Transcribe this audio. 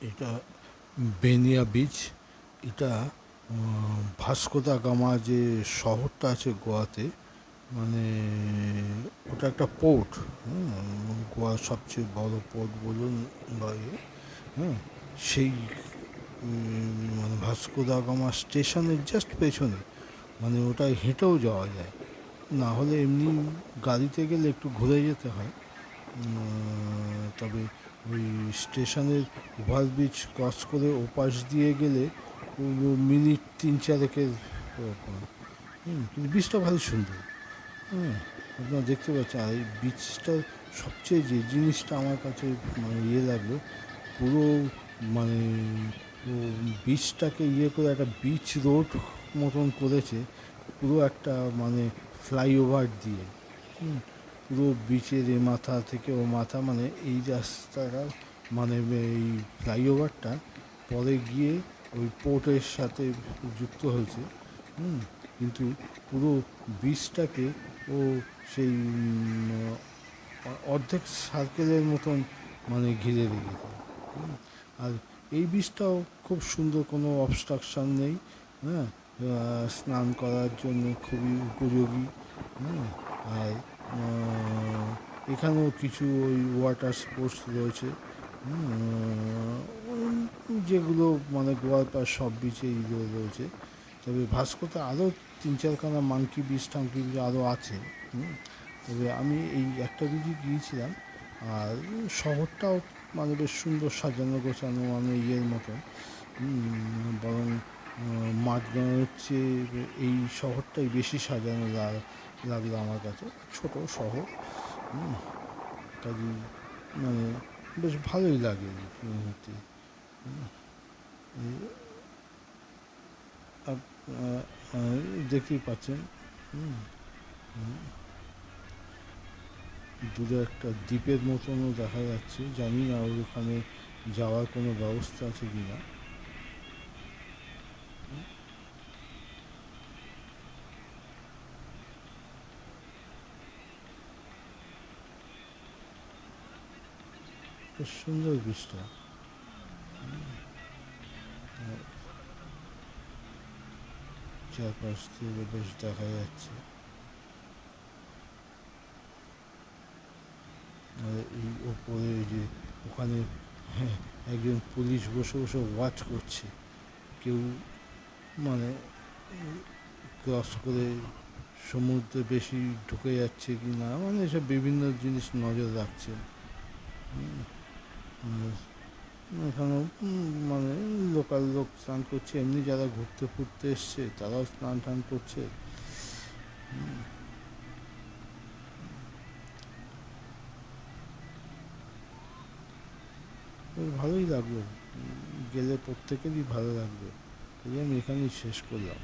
এটা বেনিয়া বিচ। এটা Vasco da Gama যে শহরটা আছে গোয়াতে, মানে ওটা একটা পোর্ট। গোয়ার সবচেয়ে বড় পোর্ট বলুন বা হ্যাঁ, সেই মানে ভাস্কো দা গামা স্টেশনের জাস্ট পেছনে, মানে ওটায় হেঁটেও যাওয়া যায়, না হলে এমনি গাড়িতে গেলে একটু ঘুরে যেতে হয়। তবে ওই স্টেশনের ওভারব্রিজ ক্রস করে ওপাশ দিয়ে গেলে মিনিট 3-4 ওরকম। কিন্তু বীজটা ভালো সুন্দর। হুম, আপনারা দেখতে পাচ্ছেন। আর এই বীজটার সবচেয়ে যে জিনিসটা আমার কাছে মানে লাগলো, পুরো মানে ও বীজটাকে করে একটা বিচ রোড মতন করেছে, পুরো একটা মানে ফ্লাইওভার দিয়ে। পুরো বিচের এ মাথা থেকে ও মাথা, মানে এই রাস্তাটা, মানে এই ফ্লাইওভারটা পরে গিয়ে ওই পোর্টের সাথে যুক্ত হয়েছে। কিন্তু পুরো বীজটাকে ও সেই অর্ধেক সার্কেলের মতন মানে ঘিরে রেখেছে। আর এই বীজটাও খুব সুন্দর, কোনো অবস্ট্রাকশান নেই। হ্যাঁ, স্নান করার জন্য খুবই উপযোগী। হ্যাঁ, আর এখানেও কিছু ওই ওয়াটার স্পোর্টস রয়েছে, যেগুলো মানে গোয়ার প্রায় সব বিচেই রয়েছে। তবে ভাস্কোতে আরও 3-4খানা মাংকি বিচ টাংকি বিচ আরও আছে। তবে আমি এই একটা বিচে গিয়েছিলাম। আর শহরটাও মানে বেশ সুন্দর সাজানো গোছানো, মানে মতন। বরং মাঠগাঁওয়ের চেয়ে এই শহরটাই বেশি সাজানো লাগলো আমার কাছে। ছোট শহর, কাজেই মানে বেশ ভালোই লাগে মুহূর্তে। দেখতেই পাচ্ছেন দূরে একটা দ্বীপের মতনও দেখা যাচ্ছে। জানি না ওখানে যাওয়ার কোনো ব্যবস্থা আছে কি না। বেশ সুন্দর বীজটা, চারপাশ থেকে বেশ দেখা যাচ্ছে। আর এই ওপরে যে ওখানে, হ্যাঁ, একজন পুলিশ বসে বসে ওয়াচ করছে, কেউ মানে ক্রস করে সমুদ্রে বেশি ঢুকে যাচ্ছে কি না, মানে এসব বিভিন্ন জিনিস নজর রাখছে। এখানেও মানে লোকাল লোক স্নান করছে, এমনি যারা ঘুরতে ফুরতে এসছে তারাও স্নান টান করছে। ভালোই লাগলো, গেলে প্রত্যেকেরই ভালো লাগবে। এই আমি এখানেই শেষ করলাম।